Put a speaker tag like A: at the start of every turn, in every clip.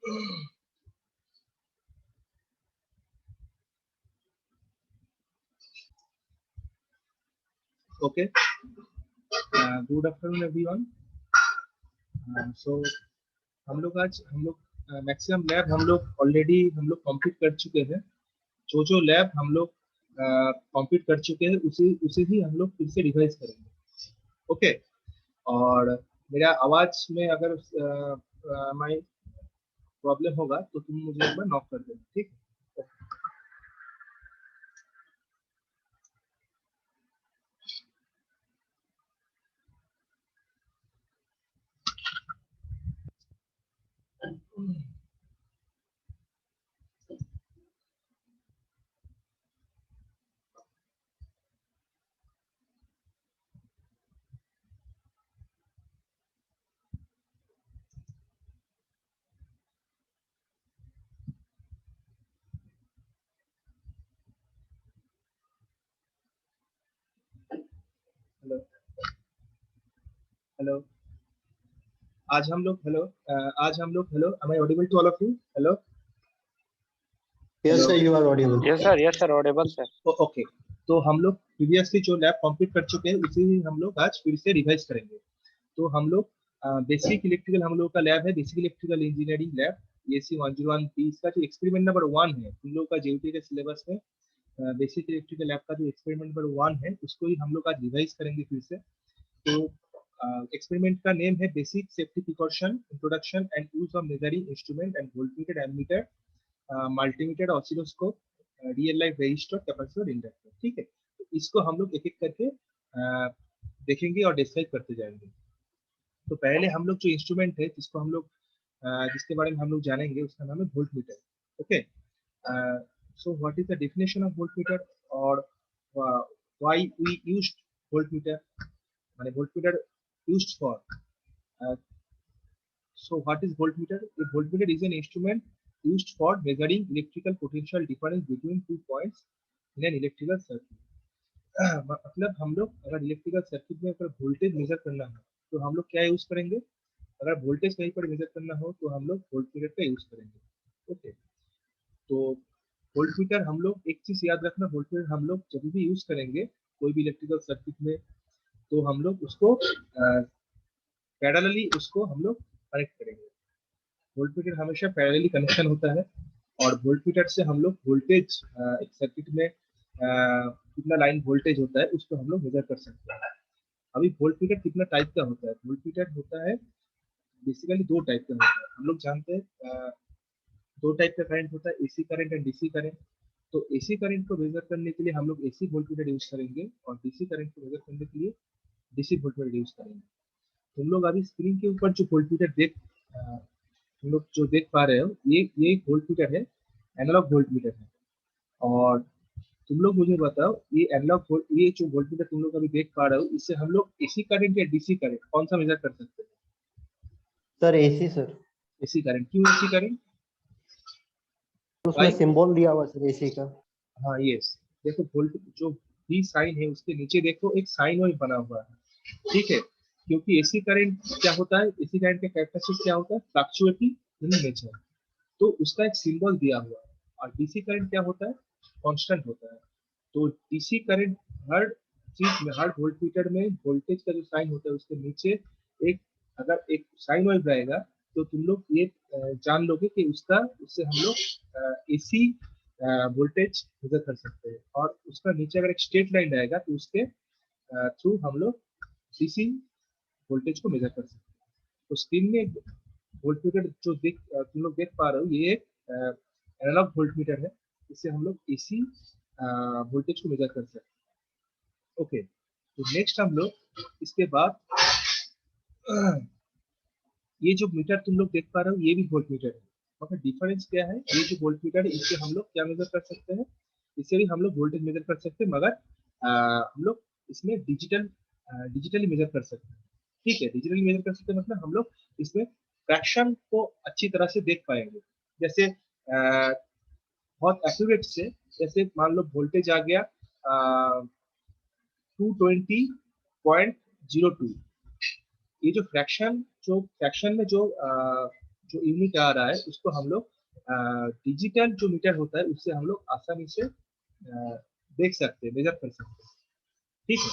A: Okay, good afternoon everyone. So हम लोग maximum lab हम लोग कंप्लीट कर चुके हैं। जो जो लैब हम लोग कंप्लीट कर चुके हैं उसी उसी ही हम लोग फिर से रिवाइज करेंगे। ओके, और मेरा आवाज में अगर माई प्रॉब्लम होगा तो तुम मुझे एक बार नॉक कर देना, ठीक। Hello hello. हेलो, आज हम लोग hello, am I audible to all of you? Hello
B: Yes,
A: hello.
B: sir, you are audible.
C: Yes sir, audible sir.
A: Okay, तो हम लोग प्रीवियसली जो लैब कंप्लीट कर चुके हैं उसी ही हम लोग आज फिर से रिवाइज करेंगे। तो हम लोग बेसिक इलेक्ट्रिकल हम लोग का लैब है, basic electrical engineering lab AC 101 इसका जो एक्सपेरिमेंट नंबर 1 है तुम लोग का जेयूटी के सिलेबस में। बेसिक इलेक्ट्रिकल लैब का जो एक्सपेरिमेंट नंबर 1 है उसको ही हम लोग आज रिवाइज करेंगे फिर से। तो एक्सपेरिमेंट का नेम है basic safety precaution introduction and use of measuring instrument and voltmeter ammeter multimeter oscilloscope real life resistor capacitor inductor, ठीक है। तो इसको हम लोग एक एक करके देखेंगे और डिस्क्राइब करते जाएंगे। तो पहले हम लोग जो इंस्ट्रूमेंट है जिसको हम लोग जिसके बारे में हम लोग जानेंगे उसका नाम है voltmeter. Okay, so what is the definition of voltmeter और व्हाई वी यूज्ड वोल्टमीटर, माने voltmeter used for. So what is voltmeter? A voltmeter is an instrument used for measuring electrical potential difference between 2 points in an electrical circuit. मतलब हम लोग अगर electrical circuit में अगर voltage measure करना हो तो हम लोग क्या यूज करेंगे? अगर वोल्टेज कहीं पर मेजर करना हो तो हम लोग वोल्टमीटर का यूज करेंगे। ओके, तो वोल्टमीटर हम लोग एक चीज याद रखना, वोल्टमीटर हम लोग जब भी यूज करेंगे कोई भी इलेक्ट्रिकल सर्किट में तो हम लोग उसको पैरेलली उसको हम लोग कनेक्ट करेंगे। वोल्टमीटर हमेशा पैरेलली कनेक्शन होता है और वोल्टमीटर से हम लोग वोल्टेज एक सर्किट में कितना लाइन वोल्टेज होता है उसको हम लोग मेजर कर सकते हैं। अभी वोल्टमीटर कितना टाइप का होता है? वोल्टमीटर होता है बेसिकली दो टाइप का होता है। हम लोग जानते हैं दो टाइप का करंट होता है, AC current and DC current. तो एसी करंट को मेजर करने के लिए हम लोग एसी वोल्टमीटर यूज करेंगे और डीसी करंट को मेजर करने के लिए डीसी वोल्टमीटर यूज करेंगे। तुम लोग अभी स्क्रीन के ऊपर जो वोल्टमीटर तुम लोग जो देख पा रहे हो ये एक वोल्ट मीटर है, एनालॉग वोल्ट मीटर है। और तुम लोग मुझे बताओ ये एनालॉग वोल्ट, ये जो वोल्ट मीटर तुम लोग अभी देख पा रहे हो इससे हम लोग एसी करंट या डीसी करंट कौन सा मेजर कर सकते हैं?
B: Sir AC sir,
A: AC current. क्यों एसी करंट?
B: उसमें सिंबल दिया हुआ सर AC का।
A: हाँ यस, देखो वोल्ट जो भी साइन है उसके नीचे देखो एक साइन वेव बना हुआ है, ठीक है। क्योंकि एसी करंट क्या होता है, एसी करंट का कैरेक्टरिस्टिक क्या होता है? फ्लक्चुएटिंग इन नेचर, तो उसका एक सिंबल दिया हुआ है। और डीसी करंट क्या होता है? कांस्टेंट होता है। तो डीसी करंट हर चीज में, हर वोल्टमीटर में वोल्टेज का जो साइन होता है उसके नीचे एक अगर एक साइन वेव रहेगा तो तुम लोग ये जान लोगे कि उसका उससे हम लोग एसी वोल्टेज मेजर कर सकते हैं। और उसका नीचे अगर एक स्ट्रेट लाइन रहेगा तो उसके थ्रू हम लोग डीसी वोल्टेज को मेजर कर सकते हैं। तो स्क्रीन में वोल्टमीटर जो तुम लोग देख पा रहे हो ये एनालॉग वोल्टमीटर है, इससे हम लोग एसी वोल्टेज को मेजर कर सकते हैं। ओके, तो नेक्स्ट हम लोग इसके बाद ये जो मीटर तुम लोग देख पा रहे हो ये भी वोल्टमीटर है, मगर डिफरेंस क्या है? ये जो वोल्टमीटर है इससे हम लोग क्या मेजर कर सकते हैं? इससे भी हम लोग वोल्टेज मेजर कर सकते हैं, मगर हम लोग इसमें डिजिटली मेजर कर सकते हैं। ठीक है, डिजिटली मेजर कर सकते हैं मतलब हम लोग इसमें फ्रैक्शन को अच्छी तरह से देख पाएंगे। जैसे बहुत एक्यूरेट से, जैसे मान लो वोल्टेज आ गया 220.02, ये जो फ्रैक्शन में जो जो यूनिट आ रहा है उसको हम लोग डिजिटल जो मीटर होता है उससे हम लोग आसानी से देख सकते हैं, मेजर कर सकते हैं। ठीक है।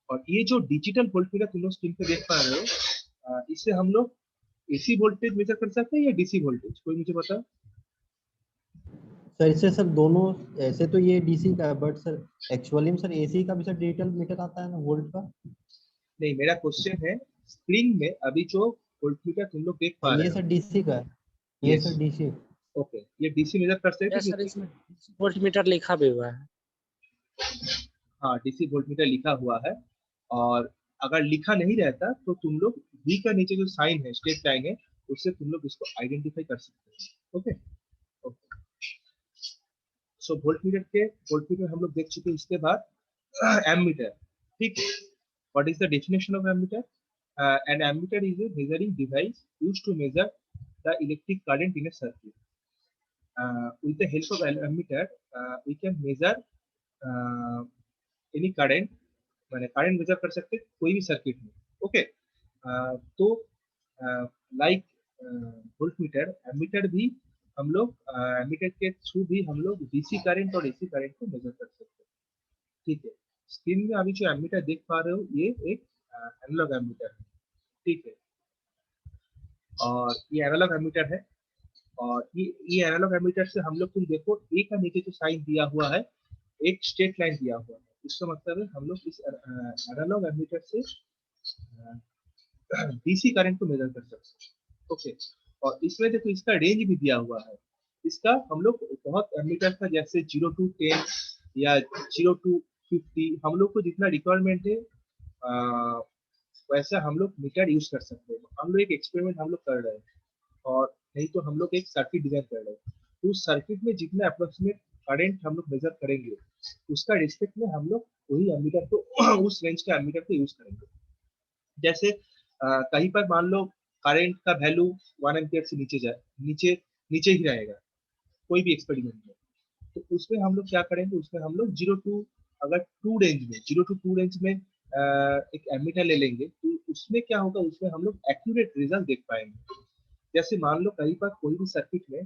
A: और ये जो डिजिटल वोल्टमीटर तुम लोग स्क्रीन पे देख पा रहे हो, इससे हम लोग एसी वोल्टेज मेजर कर सकते हैं या डीसी वोल्टेज, कोई मुझे बताओ।
B: सर इससे सर दोनों, ऐसे तो ये डीसी का है बट सर एक्चुअली में सर एसी का भी सर डिजिटल मीटर आता है ना वोल्ट का।
A: नहीं, मेरा क्वेश्चन है स्क्रीन में अभी जो वोल्टमीटर तुम लोग देख पा रहे
B: ये
A: हो।
B: सर डीसी का है, ये
A: यस।
B: Sir DC.
A: ओके, ये डीसी मेजर कर सकते
C: यस
A: हैं
C: सर,
A: कि।
C: इसमें वोल्ट मीटर लिखा भी हुआ है।
A: हाँ, डीसी वोल्टमीटर लिखा हुआ है। और अगर लिखा नहीं रहता तो तुम लोग वी का नीचे जो साइन है, स्ट्रेट लाइन है, उससे तुम लोग इसको आइडेंटिफाई कर सकते हो। ओके। ओके। सो वोल्टमीटर हम लोग देख चुके हैं। इसके बाद एमीटर। ठीक है। What is the definition of ammeter? An ammeter is a measuring device used to measure the electric current in a circuit. With the help of ammeter, we can measure any current, मैंने current measure कर सकते हैं कोई भी circuit में। Okay. तो like volt meter, ammeter भी हम लोग एमीटर के थ्रू भी हम लोग डीसी करंट और एसी करंट को मेजर कर सकते हैं। ठीक है। स्क्रीन में अभी जो एमीटर देख पा रहे हो ये एक एनालॉग एमीटर है। ठीक है। और ये एनालॉग एमीटर है। और ये एनालॉग एमीटर से हम लोग, तुम देखो ए का नीचे जो साइन दिया हुआ है, एक स्ट्रेट लाइन दिया हुआ है, इसका मतलब है हम लोग इस एनालॉग एमीटर से डीसी करंट को मेजर कर सकते हैं। ओके। और इसमें देखो इसका रेंज भी दिया हुआ है। इसका हम लोग बहुत एमीटर का, जैसे 0 to 10 या 0 to 50, हम लोग को जितना रिक्वायरमेंट है वैसा हम लोग मीटर यूज कर सकते हैं। हम लोग एक एक्सपेरिमेंट हम लोग कर रहे हैं, और नहीं तो हम लोग एक सर्किट डिजाइन कर रहे हैं। तो उस सर्किट में जितना अप्रोक्सीमेट करंट हम लोग मेजर करेंगे, उसका रिस्पेक्ट में हम लोग वही एमीटर को उस रेंज के एमीटर को यूज करेंगे। जैसे कहीं पर मान लो करंट का वैल्यू 1 एम्पियर से नीचे जाए, नीचे नीचे ही रहेगा कोई भी एक्सपेरिमेंट में, तो उसमें हम लोग क्या करेंगे, उसमें हम लोग अगर 2 रेंज में एक एमीटर ले लेंगे, तो उसमें क्या होगा, उसमें हम लोग एक्यूरेट रिजल्ट देख पाएंगे। जैसे मान लो कहीं पर कोई भी सर्किट में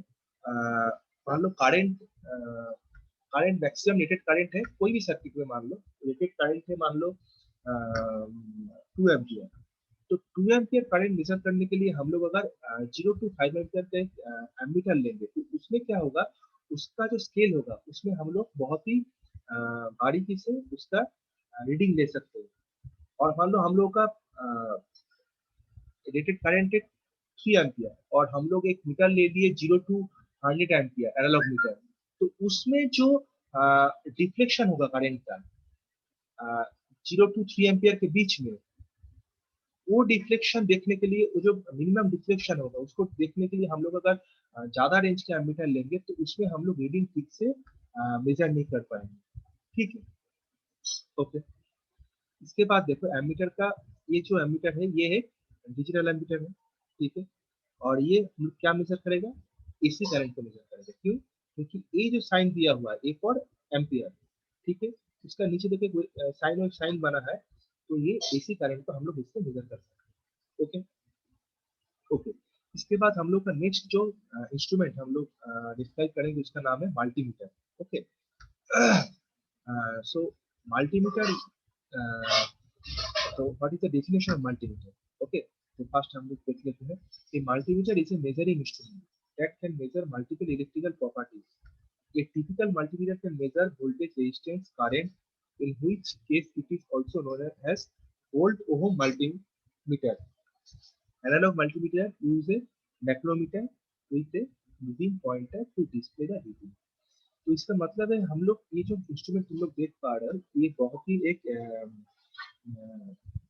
A: मान लो करंट मैक्सिमम रेटेड करंट है, कोई भी सर्किट में मान लो रेटेड करंट है, मान लो 2 एम्पियर। तो 2 एम्पियर करंट मेजर करने के लिए हम लोग अगर 0 to 5 एम्पियर का एक एमीटर लेंगे, तो उसमें क्या होगा, उसका जो स्केल होगा उसमें हम लोग बहुत ही बारीकी से उसका रीडिंग ले सकते हैं। और मान लो हम लोग का रेटेड करंट है 3 एम्पियर, और हम लोग एक मीटर ले लिए 0 to 100 एम्पियर एनालॉग मीटर, तो उसमें जो डिफ्लेक्शन होगा करंट का 0 to 3 एम्पियर के बीच में, वो डिफ्लेक्शन देखने के लिए, वो जो मिनिमम डिफ्लेक्शन होगा उसको देखने के लिए हम लोग अगर ज्यादा रेंज के एमीटर लेंगे, तो उसमें हम लोग रीडिंग ठीक से मेजर नहीं कर पाएंगे। ठीक है। ओके। इसके बाद देखो एमीटर का, ये जो एमीटर है ये एक डिजिटल एमीटर है। ठीक है। और ये हम लोग क्या मेजर करेगा, एसी करंट को मेजर करेगा। क्यों? क्योंकि ये जो साइन दिया हुआ है एक और एम्पियर, ठीक है, उसका नीचे देखिए साइन और साइन बना है, तो ये एसी करंट को हम लोग इससे मेजर कर सकते हैं। ओके। ओके। इसके बाद हम लोग का नेक्स्ट जो इंस्ट्रूमेंट हम लोग डिस्क्राइब करेंगे उसका नाम है मल्टीमीटर। ओके। सो मल्टीमीटर, तो what is the definition of multimeter? Okay. तो फर्स्ट हम लोग देख लेते हैं कि multimeter is a measuring instrument that can measure multiple electrical properties. A typical multimeter can measure voltage, resistance, current, in which case it is also known as volt-ohm multimeter. Analog multimeter use a macrometer with a moving pointer to display the reading. तो इसका मतलब है हम लोग ये जो instrument तुम लोग देख पा रहे हो, ये बहुत ही एक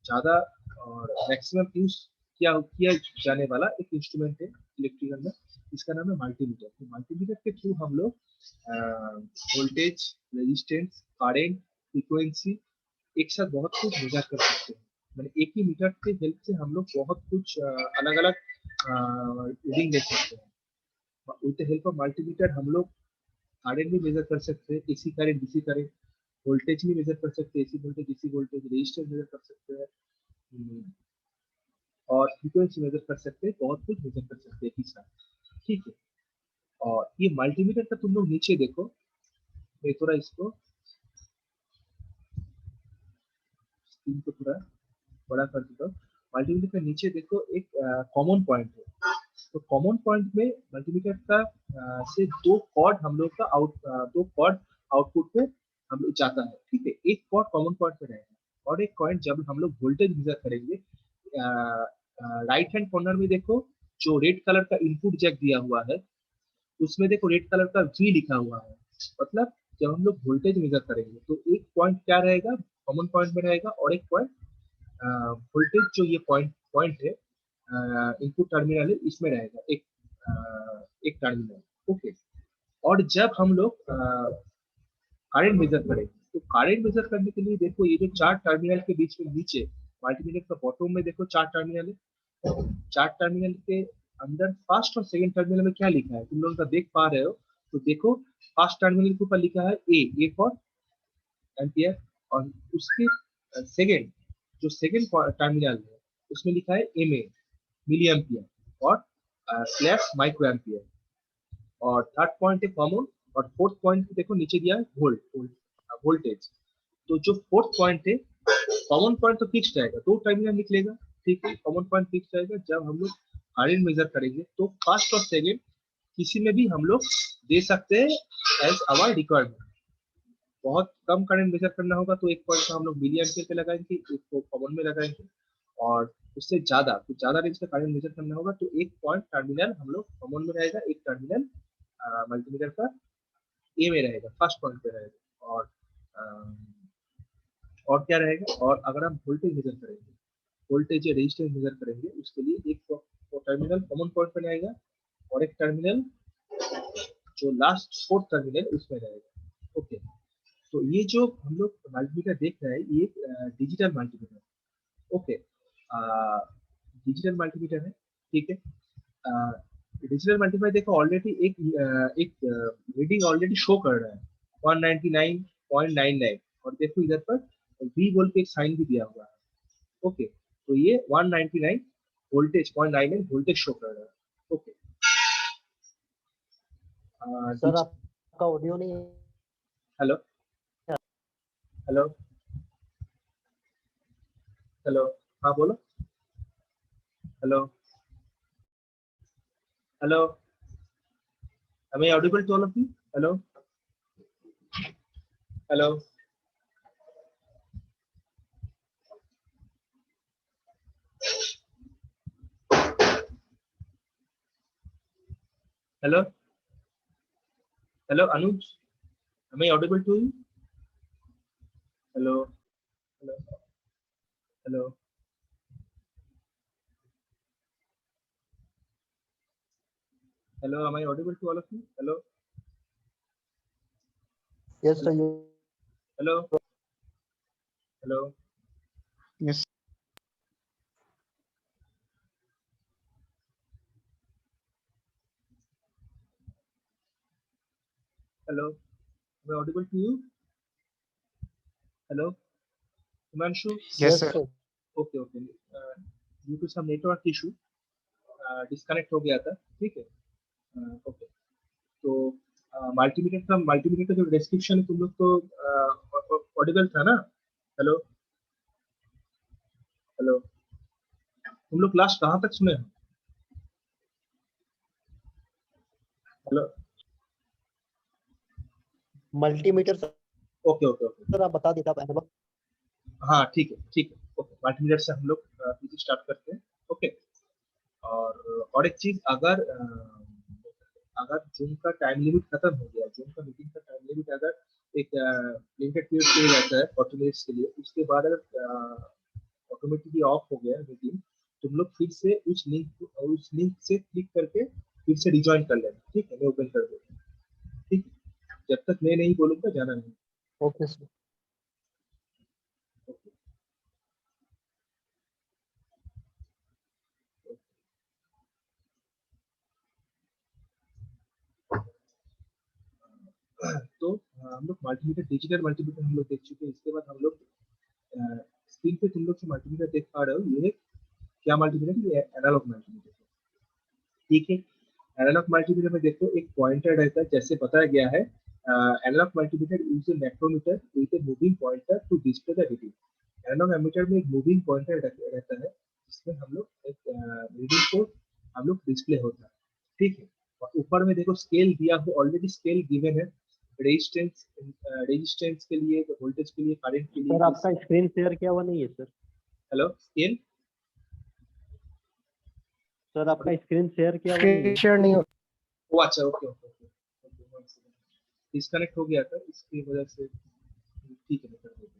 A: ज्यादा और मैक्सिमम यूज किया जाने वाला एक इंस्ट्रूमेंट है इलेक्ट्रिकल में। इसका नाम है मल्टीमीटर। तो मल्टीमीटर के थ्रू हम लोग वोल्टेज, रेजिस्टेंस, करंट, फ्रीक्वेंसी एक साथ बहुत कुछ मेजर कर सकते हैं। मतलब एक ही मीटर के हेल्प से हम लोग बहुत कुछ अलग अलग रीडिंग ले सकते हैं। With the help of multimeter हम लोग करंट भी मेजर कर सकते हैं, AC current, DC current, voltage भी मेजर कर सकते हैं, AC voltage, DC voltage, resistance measure कर सकते हैं। और फ्रीक्वेंसी मेजर कर सकते हैं, बहुत कुछ मेजर कर सकते हैं एक ही साथ, ठीक है। और ये मल्टीमीटर का तुम लोग नीचे देखो, मैं थोड़ा इसको स्क्रीन को थोड़ा बड़ा कर देता हूँ। मल्टीमीटर के नीचे देखो एक कॉमन पॉइंट है। तो कॉमन पॉइंट में मल्टीमीटर का से दो कॉर्ड हम लोग का दो कॉर्ड आउटपुट पे हम लोग जाता है, ठीक है। एक कॉर्ड कॉमन पॉइंट पे रहेगा और एक पॉइंट जब हम लोग वोल्टेज मेजर करेंगे, राइट हैंड कॉर्नर में देखो जो रेड कलर का इनपुट जैक दिया हुआ है, उसमें देखो रेड कलर का V लिखा हुआ है। मतलब जब हम लोग वोल्टेज मेजर करेंगे तो एक पॉइंट क्या रहेगा, कॉमन पॉइंट में रहेगा, और एक पॉइंट वोल्टेज जो ये पॉइंट पॉइंट है इनपुट टर्मिनल है, इसमें रहेगा एक एक टर्मिनल, ओके। और जब हम लोग करंट मेजर करेंगे तो करंट मेजर करने के लिए देखो ये जो चार टर्मिनल के बीच में नीचे मल्टीमीटर का बॉटम में देखो चार टर्मिनल है। चार टर्मिनल के अंदर फर्स्ट और सेकंड टर्मिनल में क्या लिखा है तुम लोग का देख पा रहे हो? तो देखो फर्स्ट टर्मिनल के ऊपर लिखा है ए फॉर एम्पियर, और उसके सेकंड जो सेकंड टर्मिनल है उसमें लिखा है एम ए मिली एम्पियर और स्लैश माइक्रो एम्पियर, और थर्ड पॉइंट है कॉमन, और फोर्थ पॉइंट देखो नीचे दिया है वोल्टेज। तो जो फोर्थ पॉइंट है, कॉमन पॉइंट तो फिक्स रहेगा, दो टर्मिनल निकलेगा, ठीक है। कॉमन पॉइंट फिक्स रहेगा। जब हम लोग करंट मेजर करेंगे तो फर्स्ट और सेकंड किसी में भी हम लोग दे सकते हैं एज आवर रिक्वायरमेंट। बहुत कम करंट मेजर करना होगा तो एक पॉइंट को हम लोग मिली एम्पियर पे लगाएंगे, एक को कॉमन में लगाएंगे, और उससे ज्यादा तो ज्यादा रेंज का करंट मेजर करना होगा तो एक पॉइंट टर्मिनल हम लोग कॉमन में रहेगा, एक टर्मिनल मल्टीमीटर का ए में रहेगा, फर्स्ट पॉइंट पे रहेगा। और क्या रहेगा, और अगर हम वोल्टेज मेजर करेंगे, वोल्टेज या रेजिस्टेंस मेजर करेंगे, उसके लिए एक टर्मिनल कॉमन पॉइंट पे रहेगा और एक टर्मिनल जो लास्ट फोर्थ टर्मिनल उसमें रहेगा, ओके। तो ये जो हम लोग मल्टीमीटर देख रहे हैं ये digital multimeter, okay. Digital multimeter है, ठीक है। डिजिटल मल्टीमीटर देखो ऑलरेडी एक रीडिंग ऑलरेडी शो कर रहा है 199.99, और देखो इधर पर V बोल के एक साइन भी दिया हुआ है, ओके। तो ये 199 वोल्टेज 0.99 वोल्टेज शो कर रहा है, ओके।
B: सर आपका ऑडियो नहीं है।
A: हेलो हेलो हेलो, हाँ बोलो, hello hello, am I audible to all of you? Hello hello hello hello Anuj, am I audible to you? Hello hello hello hello, am I audible to all of you? Hello
B: Yes, sir.
A: hello hello
D: Yes.
A: hello, am I audible to you? Hello Himanshu,
D: Yes, sir.
B: sir.
A: okay okay, due to some network issue disconnect हो गया था, ठीक है, okay. तो multimeter का जो description है तुम लोग तो ऑडिबल था ना? हेलो हेलो, तुम लोग क्लास कहाँ तक सुने हो? Hello,
B: multimeter sir
A: okay okay okay,
B: आप बता देता आप।
A: हाँ ठीक है ठीक है, ओके। मल्टीमीटर से हम लोग पीछे स्टार्ट करते हैं, ओके। और एक चीज, अगर जूम का टाइम लिमिट खत्म हो गया, जूम का मीटिंग का टाइम लिमिट अगर एक लिमिटेड पीरियड के लिए रहता है 40 मिनट्स के लिए, उसके बाद अगर ऑटोमेटिकली ऑफ हो गया मीटिंग, तुम लोग फिर से उस लिंक से क्लिक करके फिर से रिज्वाइन कर लेना, ठीक है। मैं ओपन कर दूंगा, ठीक है। जब तक मैं नहीं बोलूंगा जाना नहीं,
B: ओके सर।
A: ओके। तो हम लोग मल्टीमीटर, डिजिटल मल्टीमीटर हम लोग देख चुके हैं। इसके बाद हम लोग स्क्रीन पे तुम लोग जो मल्टीमीटर देख पा रहे हो, ये क्या मल्टीमीटर? ये एनालॉग मल्टीमीटर है, ठीक है। एनालॉग मल्टीमीटर में देखो एक पॉइंटर रहता है, जैसे बताया गया है analog multimeter use a micrometer with a moving pointer to display the reading. Analog ammeter में एक मूविंग पॉइंटर रहता है, जिसमें हम लोग एक रीडिंग को हम लोग डिस्प्ले होता है, ठीक है। और ऊपर में देखो स्केल दिया हो, ऑलरेडी स्केल गिवन है, रेजिस्टेंस रेजिस्टेंस के लिए, वोल्टेज के लिए, करंट के लिए।
B: सर आपका स्क्रीन शेयर किया हुआ नहीं है सर।
A: हेलो, स्केल
B: सर आपका स्क्रीन शेयर किया हुआ नहीं
D: स्क्रीन
B: है।
D: शेयर नहीं हो।
A: ओ अच्छा, ओके ओके ओके, डिस्कनेक्ट हो गया था इसकी वजह से, ठीक है मैं कर देता हूँ।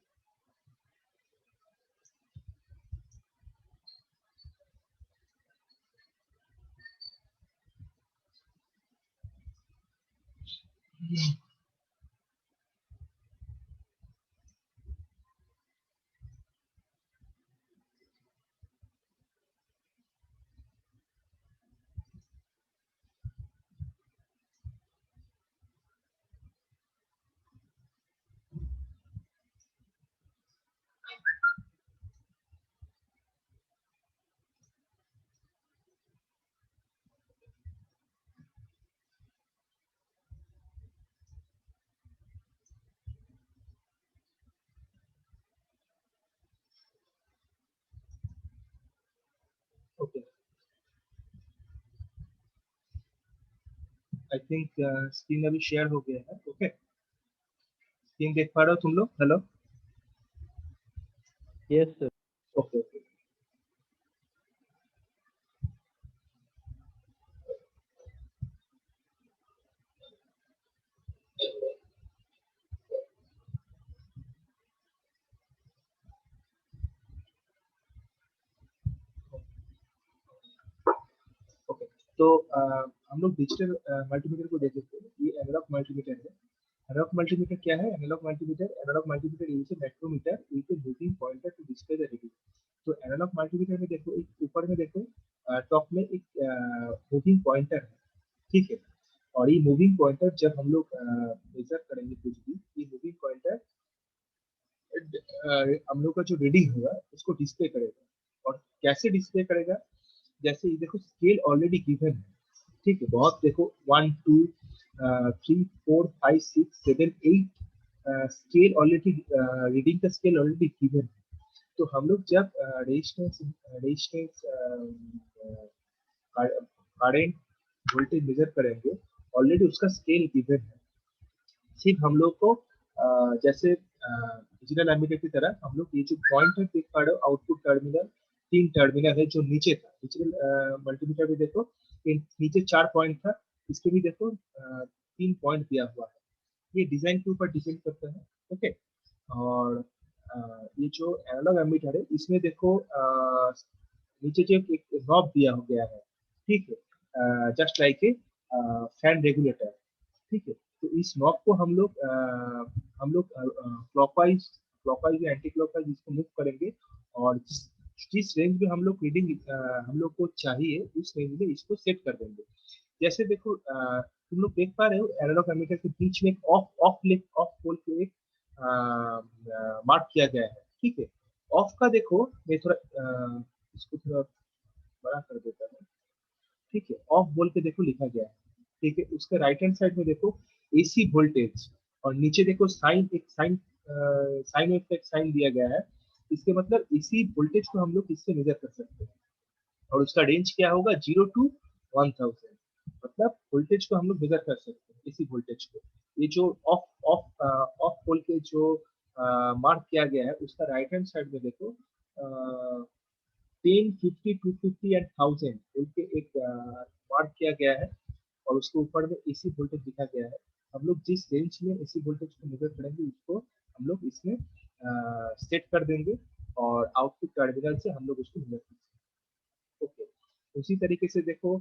A: ओके, आई थिंक स्क्रीन अभी शेयर हो गया है। ओके, स्क्रीन देख पा रहे हो तुम लोग? Hello,
B: yes sir.
A: Okay okay. Okay, तो हम लोग डिजिटल मल्टीमीटर को देख सकते हैं। ये एनालॉग मल्टीमीटर है। एनालॉग मल्टीमीटर क्या है? Analog multimeter use micrometer with a moving pointer to display the reading. तो एनालॉग मल्टीमीटर में देखो एक ऊपर में देखो टॉप में एक मूविंग पॉइंटर है, ठीक है। और ये मूविंग पॉइंटर जब हम लोग मेजर करेंगे कुछ भी, ये मूविंग पॉइंटर हम लोग का जो रीडिंग होगा उसको डिस्प्ले करेगा। और कैसे डिस्प्ले करेगा? जैसे ये देखो स्केल ऑलरेडी गिवन है, ठीक है। बहुत देखो 1 2 3 4 5 6 7 8 स्केल ऑलरेडी, रीडिंग का स्केल ऑलरेडी गिवन है। तो हम लोग जब resistance resistance current voltage measure करेंगे, ऑलरेडी उसका स्केल गिवन है। सिर्फ हम लोग को जैसे डिजिटल एमीटर की तरह हम लोग ये जो पॉइंट है देख पा रहे हो, आउटपुट टर्मिनल, 3 टर्मिनल है जो नीचे था। डिजिटल मल्टीमीटर में देखो नीचे 4 पॉइंट था, इसके भी देखो 3 पॉइंट दिया हुआ है। ये डिजाइन के ऊपर डिपेंड करता है, ओके। और ये जो एनालॉग एमीटर है इसमें देखो नीचे जो एक नॉब दिया हो गया है, ठीक है, just like a fan regulator, ठीक है। तो इस नॉब को हम लोग क्लॉकवाइज क्लॉकवाइज या एंटी क्लॉकवाइज इसको मूव करेंगे, और जिस जिस रेंज में हम लोग रीडिंग हम लोग को चाहिए उस रेंज में इसको सेट कर देंगे। जैसे देखो तुम लोग देख पा रहे हो एनालॉग एमीटर के बीच में एक ऑफ पोल को एक मार्क किया गया है, ठीक है। ऑफ का देखो मैं थोड़ा इसको थोड़ा बड़ा कर देता हूँ, ठीक है। ऑफ बोल के देखो लिखा गया है, ठीक है। उसके राइट हैंड साइड में देखो एसी वोल्टेज, और नीचे देखो साइन, एक साइन साइन वेव का एक साइन दिया गया है। इसके मतलब एसी वोल्टेज को हम लोग इससे मेजर कर सकते हैं, और उसका रेंज क्या होगा? 0 to 1000। मतलब वोल्टेज को हम लोग मेजर कर सकते हैं, इसी वोल्टेज को। ये जो ऑफ ऑफ ऑफ पोल के जो मार्क किया गया है उसका राइट हैंड साइड में देखो 10 50 250 एंड 1000 बोल के एक मार्क किया गया है, और उसके ऊपर में एसी वोल्टेज दिखा गया है। हम लोग जिस रेंज में एसी वोल्टेज को मेजर करेंगे उसको हम लोग इसमें सेट कर देंगे, और आउटपुट टर्मिनल से हम लोग उसको मेजर कर देंगे, ओके। उसी तरीके से देखो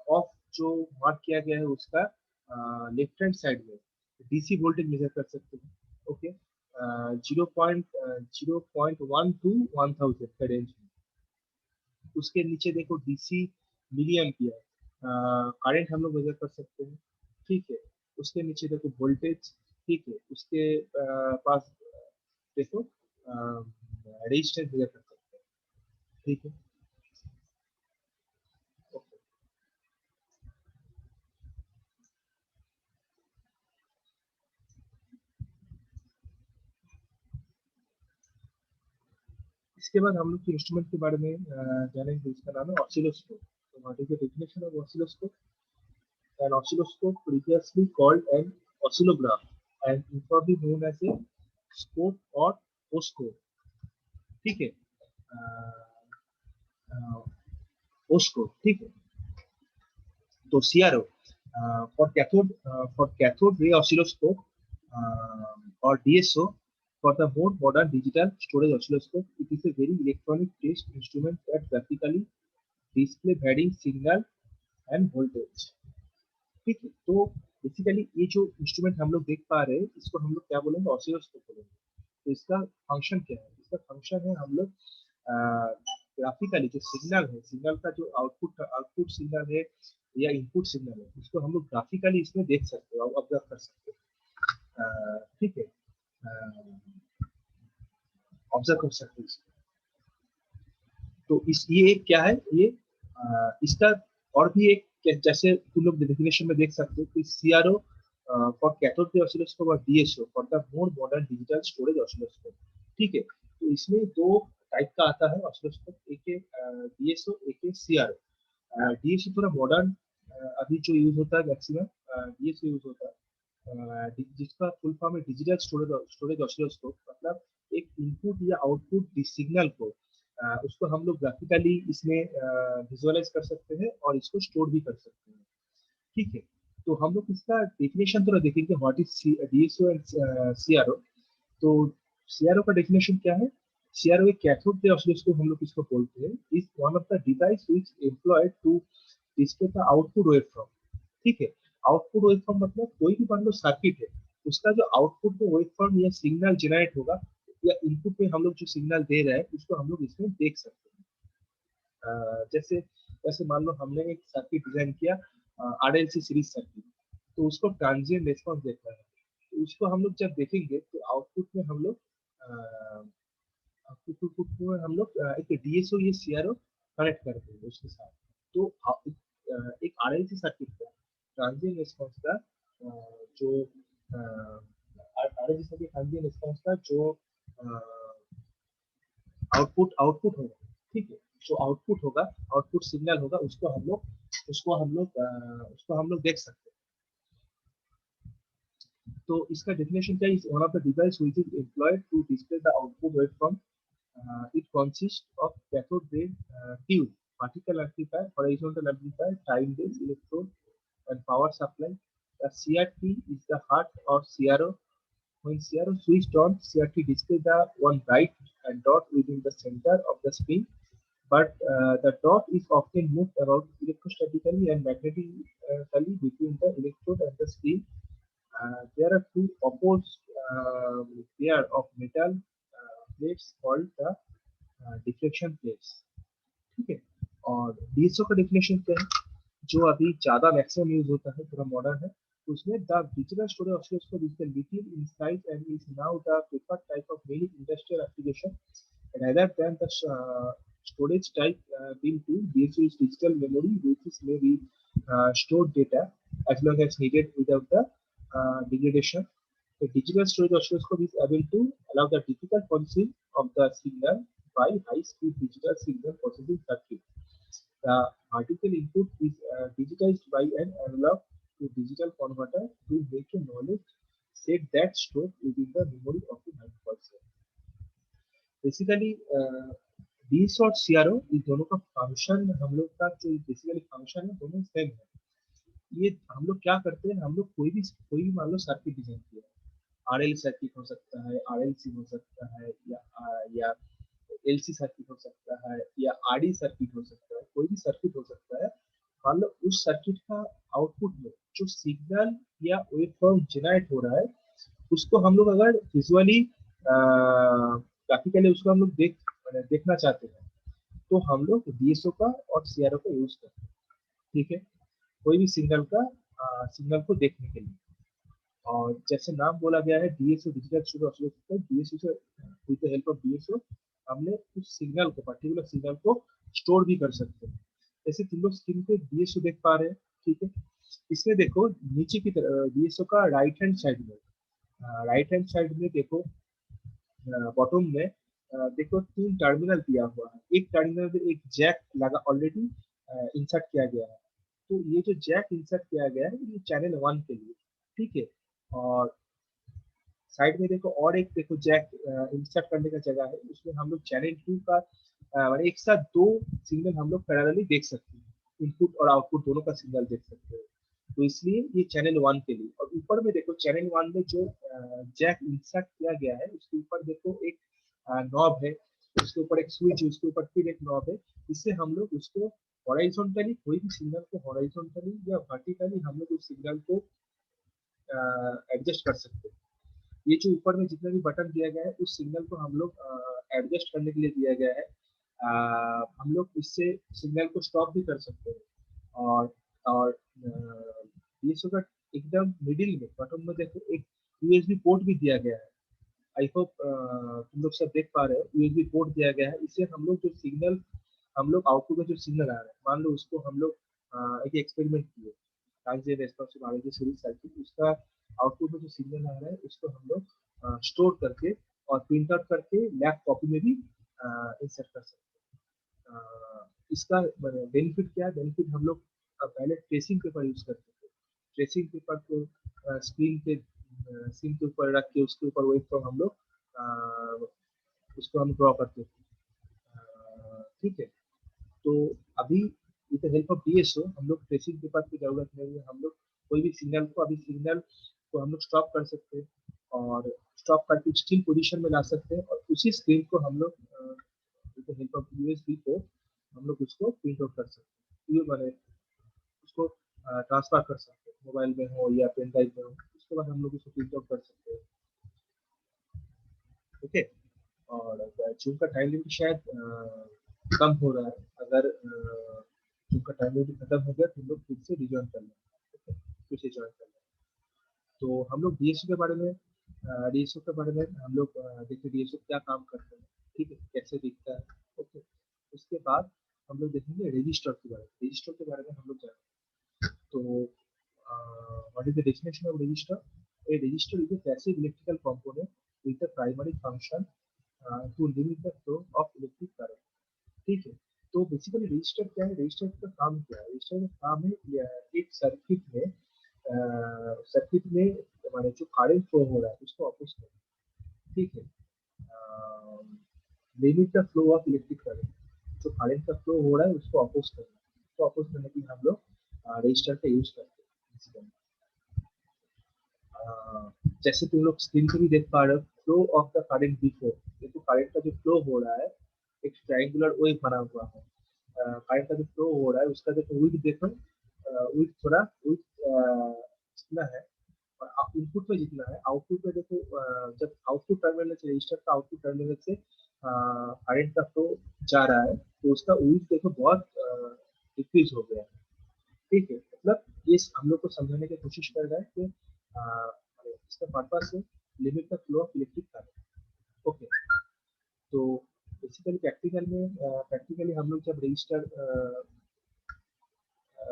A: ऑफ जो मार्क किया गया है उसका लेफ्ट हैंड साइड में डीसी वोल्टेज मेजर कर सकते हैं, ओके। 0.1 to 1000 का रेंज में। उसके नीचे देखो डीसी मिली एम्पियर करंट हम लोग मेजर कर सकते हैं, ठीक है। उसके नीचे देखो वोल्टेज, ठीक है। उसके पास देखो रेजिस्टेंस मेजर कर सकते हैं, ठीक है। इसके बाद हम लोग के इंस्ट्रूमेंट के बारे में जानेंगे। इसका नाम है ऑसिलोस्कोप। तो what is the definition of oscilloscope? An oscilloscope, previously called an oscillograph and informally known as a scope or oscope, ठीक है, oscope, ठीक है। तो CRO for cathode ray oscilloscope or DSO for the more modern digital storage oscilloscope. It is a very electronic test instrument that graphically display varying signal and voltage, ठीक है। तो basically ये जो इंस्ट्रूमेंट हम लोग देख पा रहे हैं इसको हम लोग क्या बोलेंगे? ऑसिलोस्कोप बोलेंगे। तो इसका फंक्शन क्या है? इसका फंक्शन है हम लोग ग्राफिकली जो सिग्नल है, सिग्नल का जो आउटपुट सिग्नल है या इनपुट सिग्नल है, उसको हम लोग ग्राफिकली इसमें देख सकते हैं, ऑब्जर्व कर सकते हैं, ठीक है, ऑब्जर्व कर सकते हैं इसको। तो इस ये एक क्या है, ये इसका और भी एक जैसे तुम लोग डेफिनेशन में देख सकते हो कि CRO for cathode ray oscilloscope और DSO for the more modern digital storage oscilloscope, ठीक है। तो इसमें दो टाइप का आता है ऑसिलोस्कोप, एक है DSO, एक है CRO। DSO थोड़ा मॉडर्न अभी जो यूज होता है मैक्सिमम DSO यूज होता है, जिसका फुल फॉर्म है डिजिटल स्टोरेज ऑसिलोस्कोप। मतलब एक इनपुट या आउटपुट सिग्नल को उसको हम लोग ग्राफिकली इसमें विजुअलाइज कर सकते हैं और इसको स्टोर भी कर सकते हैं, ठीक है। तो हम लोग इसका डेफिनेशन थोड़ा देखेंगे, what is DSO and CRO। तो CRO का डेफिनेशन क्या है? CRO एक कैथोड रे ऑसिलोस्कोप हम लोग इसको बोलते हैं, is one of the device which employed to display the output waveform, ठीक है। आउटपुट वेवफॉर्म मतलब कोई भी मान लो सर्किट है, उसका जो आउटपुट में वेवफॉर्म या सिग्नल जनरेट होगा या इनपुट में हम लोग जो सिग्नल दे रहे हैं उसको हम लोग इसमें देख सकते हैं। जैसे जैसे मान लो हमने एक सर्किट डिजाइन किया RLC सीरीज सर्किट, तो उसको ट्रांजिएंट रिस्पांस देखना है, तो उसको हम लोग जब देखेंगे तो आउटपुट में हम लोग एक DSO या CRO कनेक्ट कर देंगे उसके साथ। तो एक RLC सर्किट का ट्रांजिएंट रिस्पांस का जो RLC सर्किट ट्रांजिएंट रिस्पांस का जो आउटपुट होगा, ठीक है, जो आउटपुट होगा, आउटपुट सिग्नल होगा, उसको हम लोग देख सकते हैं। तो इसका डेफिनेशन क्या है? One of the device which is employed to display the output waveform, it consist of cathode ray tube, particle amplifier, horizontal amplifier, time base electrode and power supply. The CRT is the heart of CRO. When CRO switched on, CRT displays the one bright dot within the center of the screen, but the dot is often moved about electrostatically and magnetically between the electrode and the screen. There are two opposed pair of metal plates called the deflection plates, ठीक है। और DSO का definition क्या है? जो अभी ज्यादा maximum use होता है, थोड़ा मॉडर्न है, उसमें the digital storage oscilloscope is the little in size and is now the preferred type of many industrial application rather than the storage type built to DSO is digital memory which is may be stored data as long as needed without the degradation. The digital storage oscilloscope is able to allow the difficult processing of the signal by high-speed digital signal processing circuit. The vertical input is digitized by an analog to digital converter to make a knowledge set that stored within the memory of the microprocessor. Basically, DSO और CRO इस दोनों का function, हम लोग का जो basically function है दोनों सेम है। ये हम लोग क्या करते हैं, हम लोग कोई भी मान लो सर्किट डिजाइन किया, RL सर्किट हो सकता है, RLC हो सकता है, या LC सर्किट हो सकता है, या RD सर्किट हो सकता है, कोई भी सर्किट हो सकता है। मान लो उस सर्किट का आउटपुट में जो सिग्नल या वेवफॉर्म जनरेट हो रहा है उसको हम लोग अगर विजुअली ग्राफिकली उसको हम लोग देखना चाहते हैं तो हम लोग DSO का और CRO का यूज करते हैं, ठीक है, कोई भी सिग्नल सिग्नल को देखने के लिए। और जैसे नाम बोला गया है DSO digital storage oscilloscope, DSO से with the help of DSO हमने उस सिग्नल को, पर्टिकुलर सिग्नल को स्टोर भी कर सकते हैं। जैसे तुम लोग स्क्रीन पे DSO देख पा रहे हैं, ठीक है। इसमें देखो नीचे की तरफ DSO का राइट हैंड साइड में देखो बॉटम में देखो 3 टर्मिनल दिया हुआ है, एक टर्मिनल में एक जैक लगा ऑलरेडी इंसर्ट किया गया है। तो ये जो जैक इंसर्ट किया गया है ये चैनल 1 के लिए, ठीक है। और साइड में देखो और एक देखो जैक इंसर्ट करने का जगह है, उसमें हम लोग चैनल 2 का मतलब एक साथ 2 सिग्नल हम लोग पैरेलली देख सकते हैं, इनपुट और आउटपुट दोनों का सिग्नल देख सकते हैं। तो इसलिए ये चैनल 1 के लिए। और ऊपर में देखो चैनल 1 में जो जैक इंसर्ट किया गया है उसके ऊपर देखो एक नॉब है, उसके ऊपर एक स्विच है, उसके ऊपर फिर एक नॉब है। इससे हम लोग उसको हॉरिजॉन्टली कोई भी सिग्नल को हॉरिजॉन्टली या वर्टिकली हम लोग उस सिग्नल को एडजस्ट कर सकते हैं। ये जो ऊपर में जितना भी बटन दिया गया है उस सिग्नल को हम लोग एडजस्ट करने के लिए दिया गया है। हम लोग इससे सिग्नल को स्टॉप भी कर सकते हैं। और ये सब एकदम मिडिल में बटन में देखो एक यूएसबी पोर्ट भी दिया गया है। आई होप तुम लोग सब देख पा रहे हो, यूएसबी पोर्ट दिया गया है। इससे हम लोग जो सिग्नल हम लोग आउटपुट में जो सिग्नल आ रहा है, मान लो उसको हम लोग एक एक्सपेरिमेंट किए transient responsive RLC series circuit, उसका आउटपुट में जो सिग्नल आ रहा है उसको हम लोग स्टोर करके और प्रिंट आउट करके लैब कॉपी में भी इंसर्ट कर सकते हैं। इसका बेनिफिट क्या है? बेनिफिट हम लोग पहले ट्रेसिंग पेपर यूज करते थे। ट्रेसिंग पेपर को स्क्रीन पे स्क्रीन के ऊपर रख के उसके ऊपर वेव फॉर्म हम लोग उसको हम ड्रॉ करते थे, ठीक है। तो अभी with the help of DSO हम लोग ट्रेसिंग पेपर की जरूरत नहीं है। हम लोग कोई भी सिग्नल को अभी सिग्नल को हम लोग स्टॉप कर सकते हैं और स्टॉप करके स्टिल पोजीशन में ला सकते हैं, और उसी स्क्रीन को हम लोग with the help of USB को हम लोग उसको प्रिंट आउट कर सकते हैं। ये मैंने उसको ट्रांसफर कर सकते हैं, मोबाइल में हो या पेन ड्राइव में हो, उसके बाद हम लोग उसको प्रिंट आउट कर सकते हैं। ओके। और जूम का टाइम लिमिट शायद कम हो रहा है। अगर जूम का टाइम लिमिट खत्म हो गया तो लोग फिर से रिज्वाइन कर लें, फिर से ज्वाइन कर लें। तो हम लोग डीएसओ के बारे में हम लोग देखिए डीएसओ क्या काम करते हैं, ठीक है, कैसे दिखता है। ओके। उसके बाद हम लोग देखेंगे रजिस्टर के बारे में। रजिस्टर के बारे में हम लोग जानेंगे। तो what is the definition of resistor? A resistor is a passive electrical component with the primary function to limit the flow of electric current, ठीक है। तो बेसिकली रजिस्टर क्या है? रजिस्टर का काम क्या है? रजिस्टर का काम है एक सर्किट में हमारे जो करंट फ्लो हो रहा है उसको अपोज करना, ठीक है। Limit the flow of electric current, जो करंट का फ्लो हो रहा है उसको अपोज करना। उसको अपोज करने के लिए हम लोग रजिस्टर का यूज करते हैं basically। जैसे तुम लोग स्क्रीन पे भी देख पा रहे हो flow of the current before, देखो करंट का जो फ्लो हो रहा है एक ट्रायंगुलर वेव बना हुआ है। करंट का जो फ्लो हो रहा है उसका देखो विड्थ देखो, विड्थ थोड़ा विड्थ जितना है और इनपुट में जितना है, आउटपुट में देखो जब आउटपुट टर्मिनल से रजिस्टर का आउटपुट टर्मिनल से करंट का फ्लो जा रहा है तो उसका विड्थ देखो बहुत डिक्रीज हो गया है, ठीक है। मतलब ये हम लोग को समझाने की कोशिश कर रहा है कि इसका पर्पस है limit the flow of electric current. Okay. तो बेसिकली प्रैक्टिकली हम लोग जब रजिस्टर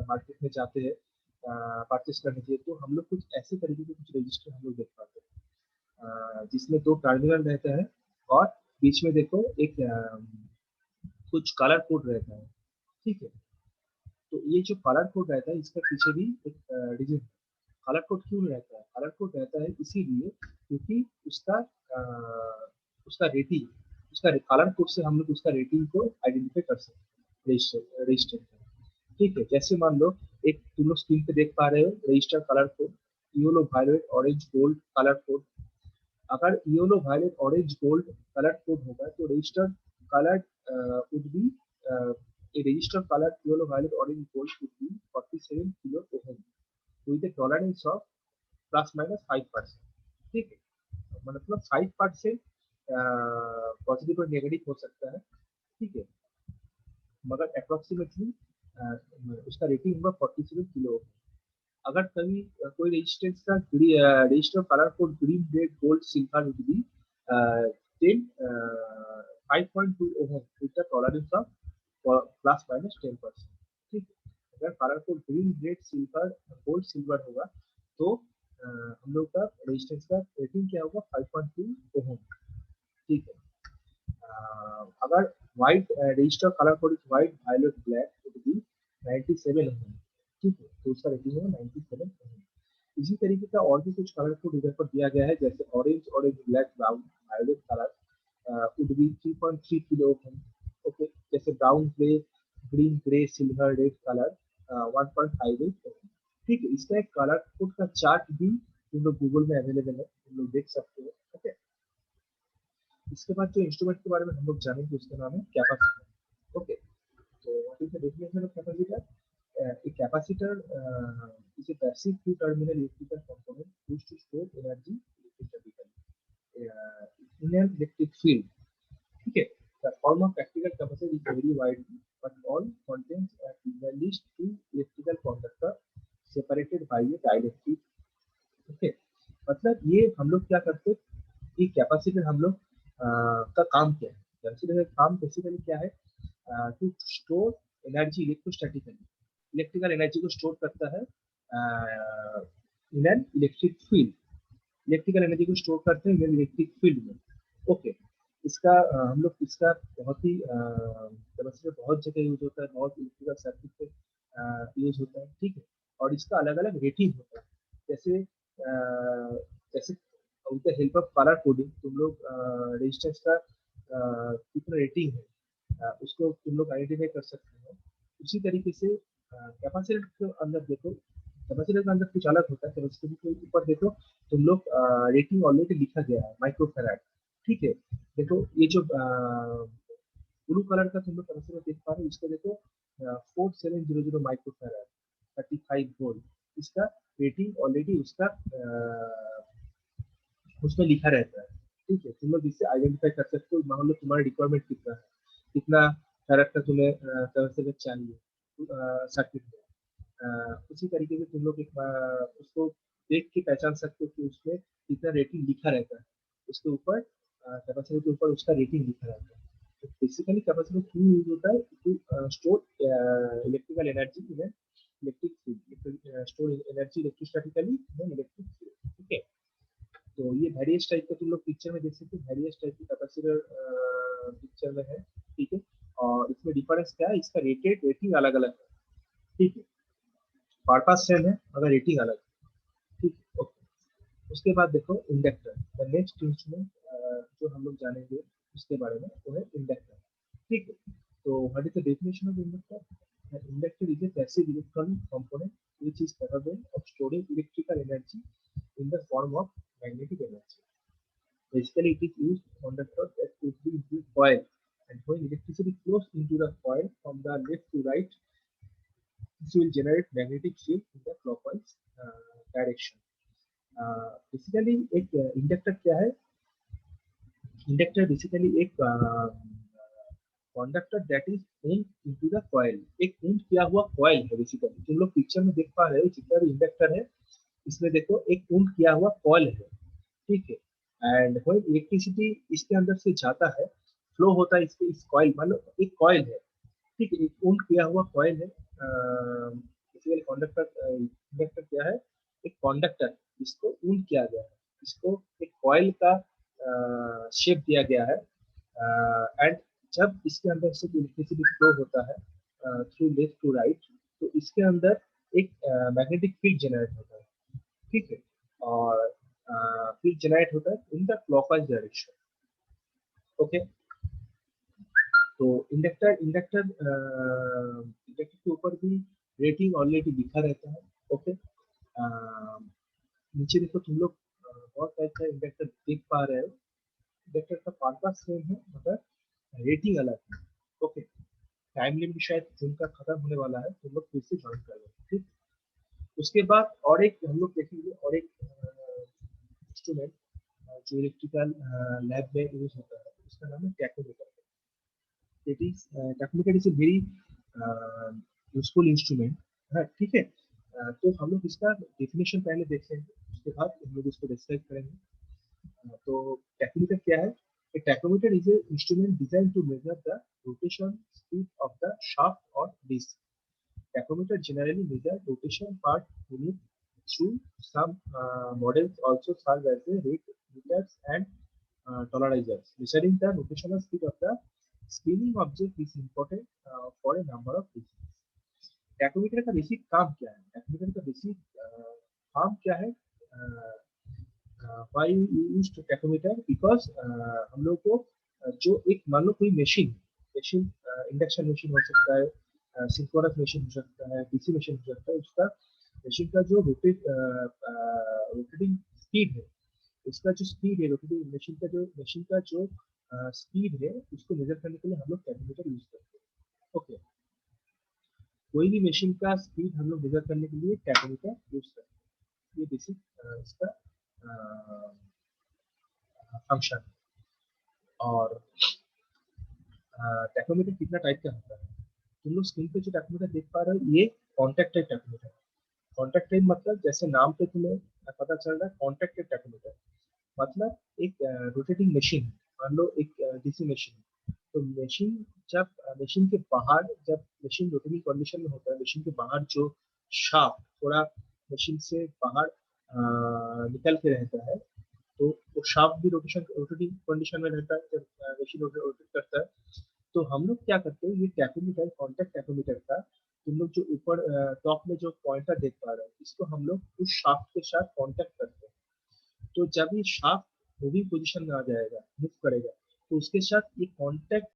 A: मार्केट में जाते हैं परचेस करने के लिए, तो हम लोग कुछ ऐसे तरीके के कुछ रजिस्टर हम लोग देख पाते हैं जिसमें 2 टर्मिनल रहता है और बीच में देखो एक कुछ कलर कोड रहता है, ठीक है। तो ये जो कलर कोड रहता है इसका पीछे भी एक रीजन। कलर कोड क्यों रहता है? कलर कोड रहता है इसीलिए क्योंकि उसका रेटिंग, उसका कलर कोड से हम लोग उसका रेटिंग को आइडेंटिफाई कर सकते हैं रजिस्टर, ठीक है। जैसे मान लो एक तुम लोग स्क्रीन पे देख पा रहे हो resistor colour code yellow violet orange gold colour code. अगर yellow violet orange gold colour code होगा तो resistor colour would be a register color yellow violet orange gold would be 47 kilo ohm with a tolerance of plus minus 5%, ठीक है। मतलब 5% positive और negative हो सकता है, ठीक है, मगर अप्रोक्सीमेटली उसका रेटिंग होगा 47 किलो। अगर कभी कोई रेजिस्टेंस का resistor colour code green red gold silver would be 5.2 ohm with the tolerance of plus minus 10%, ठीक है। अगर colour code green red silver gold silver होगा तो हम लोग का रेजिस्टेंस का रेटिंग क्या होगा 5.2 ओम, ठीक है। अगर white resistor colour code is white violet black it be 97 ohm, ठीक है, तो उसका रेटिंग है 97 ओम। इसी तरीके का और भी कुछ कलर कोड इधर पर दिया गया है, जैसे orange black brown violet colour would be 3.3 kilo ohm, okay, जैसे brown grey green grey silver red colour 1.58 ohm, ठीक है। इसका एक कलर कोड का चार्ट भी तुम लोग गूगल में अवेलेबल है, तुम लोग देख सकते हो, ओके। इसके बाद जो इंस्ट्रूमेंट के बारे में हम लोग जानेंगे उसका नाम है कैपेसिटर, ओके। तो what is the definition of capacitor? A capacitor is a passive two-terminal electrical component used to store energy electrically in an electric field. ठीक है, the form of practical capacitor is very wide, but all contains at least two electrical conductor separated by a dielectric. Okay, मतलब ये हम लोग क्या करते हैं, ये कैपेसिटर हम लोग का काम क्या है? कैपेसिटर का काम बेसिकली क्या है? To store energy electrostatically, electrical energy को स्टोर करता है in an electric field, electrical energy को स्टोर करते हैं इलेक्ट्रिक फील्ड में, ओके। इसका हम लोग इसका बहुत ही कैपेसिटर बहुत जगह यूज होता है, बहुत इलेक्ट्रिकल सर्किट पे यूज होता है, ठीक है। और इसका अलग अलग रेटिंग होता है, जैसे जैसे with the help of colour coding तुम लोग रेजिस्टेंस का कितना रेटिंग है उसको तुम लोग आइडेंटिफाई कर सकते हो। उसी तरीके से कैपेसिटर के अंदर देखो, कैपेसिटर के अंदर कुछ अलग होता है, कैपेसिटर के ऊपर देखो तुम लोग रेटिंग ऑलरेडी लिखा गया है माइक्रोफैराड, ठीक है। देखो ये जो ब्लू कलर का तुम लोग कैपेसिटर देख पा रहे हो, इसको देखो 4700 माइक्रोफैराड 35 वोल्ट, इसका रेटिंग ऑलरेडी उसका उसमें लिखा रहता है, ठीक है। तुम लोग इससे आइडेंटिफाई कर सकते हो, मान लो तुम्हारा रिक्वायरमेंट कितना है, कितना फैराड का तुम्हें कैपेसिटर चाहिए सर्किट में, उसी तरीके से तुम लोग एक उसको देख के पहचान सकते हो कि उसमें कितना रेटिंग लिखा रहता है, उसके ऊपर कैपेसिटर के ऊपर उसका रेटिंग लिखा रहता है। तो बेसिकली कैपेसिटर क्यों यूज होता है? To store electrical energy in an electric field, store energy electrostatically in an electric field, ठीक है। तो ये वेरियस टाइप का तुम लोग पिक्चर में देख सकते हो, वेरियस टाइप की कैपेसिटर पिक्चर में है, ठीक है। और इसमें डिफरेंस क्या है, इसका रेटिंग अलग अलग है, ठीक है। पार्ट सेम है मगर रेटिंग अलग है, ठीक है, ओके। उसके बाद देखो इंडक्टर, द नेक्स्ट इंस्ट्रूमेंट जो हम लोग जानेंगे उसके बारे में वो है इंडक्टर, ठीक है। तो what is the definition of inductor? Inductor is a passive electronic component which is capable of storing electrical energy in the form of magnetic energy. Basically, it is used conductor that could be into coil, and when electricity flows into the coil from the left to right, this will generate magnetic field in the clockwise direction. Basically एक inductor क्या है? Inductor basically एक conductor that is wound into the coil, एक wound किया हुआ coil है basically. तुम लोग पिक्चर में देख पा रहे हो जितना भी इंडक्टर है, इसमें देखो एक वुंड किया हुआ कॉइल है, ठीक है। एंड व्हेन इलेक्ट्रिसिटी इसके अंदर से जाता है, फ्लो होता है इसके इस कॉइल, मान लो एक कॉइल है, ठीक है, एक वुंड किया हुआ कॉइल है। बेसिकली कंडक्टर इंडक्टर क्या है? एक कंडक्टर, इसको वुंड किया गया है, इसको एक कॉइल का शेप दिया गया है, एंड जब इसके अंदर से इलेक्ट्रिसिटी फ्लो होता है थ्रू लेफ्ट टू राइट, तो इसके अंदर एक मैग्नेटिक फील्ड जनरेट होता है, ठीक है। और फील्ड जनरेट होता है in the clockwise direction, okay. तो इंडक्टर के ऊपर भी रेटिंग ऑलरेडी लिखा रहता है, ओके। नीचे देखो तुम लोग बहुत टाइप का इंडक्टर देख पा रहे हो, इंडक्टर का पर्पस सेम है मगर रेटिंग अलग है, ओके। टाइम लिमिट शायद जून का खत्म होने वाला है, तुम लोग फिर से ज्वाइन कर लो, ठीक। उसके बाद और एक हम लोग देखेंगे, और एक इंस्ट्रूमेंट जो इलेक्ट्रिकल लैब में यूज होता है, उसका नाम है tachometer. It is tachometer is a very useful instrument है, ठीक है। तो हम लोग इसका डेफिनेशन पहले देखेंगे, उसके बाद हम लोग इसको डिस्क्राइब करेंगे। तो टैकोमीटर क्या है? A tachometer is an instrument designed to measure the rotation speed of the shaft or disc. Tachometer generally measure rotation per minute through some models also serve as a rate meters and tolerizers. Measuring the rotational speed of the spinning object is important for a number of reasons. Tachometer का basic काम क्या है? Tachometer का basic काम क्या है? Why you use tachometer? Because हम लोग को जो एक मान लो कोई मशीन इंडक्शन मशीन हो सकता है, सिंक्रोनस मशीन हो सकता है, डीसी मशीन हो सकता है, उसका मशीन का जो रोटेटिंग स्पीड है, उसका जो स्पीड है रोटेटिंग मशीन का जो स्पीड है, उसको मेजर करने के लिए हम लोग टैकोमीटर यूज करते हैं. ओके, कोई भी मशीन का स्पीड हम लोग मेजर करने के लिए टैकोमीटर यूज करते हैं. ये बेसिक इसका फंक्शन. और टैकोमीटर कितना टाइप का होता है? तुम लोग स्क्रीन पे जो टैकोमीटर देख पा रहे हो, ये contact type tachometer. Contact type मतलब जैसे नाम पे तुम्हें पता चल रहा है, कॉन्टैक्ट टाइप टैकोमीटर मतलब एक रोटेटिंग मशीन. मान लो एक डीसी मशीन, तो मशीन के बाहर, जब मशीन रोटेटिंग कंडीशन में होता है, मशीन के बाहर जो शाफ्ट थोड़ा मशीन से बाहर निकल के रहता है, तो वो शाफ्ट भी रोटेटिंग कंडीशन में रहता है जब मशीन रोटेट करता है. तो हम लोग क्या करते हैं, ये टैकोमीटर, कॉन्टैक्ट टैकोमीटर का तुम लोग जो ऊपर टॉप में जो पॉइंटर देख पा रहे हो, इसको हम लोग उस शाफ्ट के साथ कॉन्टैक्ट करते हैं. तो जब ये शाफ्ट मूविंग पोजीशन में आ जाएगा, मूव करेगा, तो उसके साथ ये कॉन्टैक्ट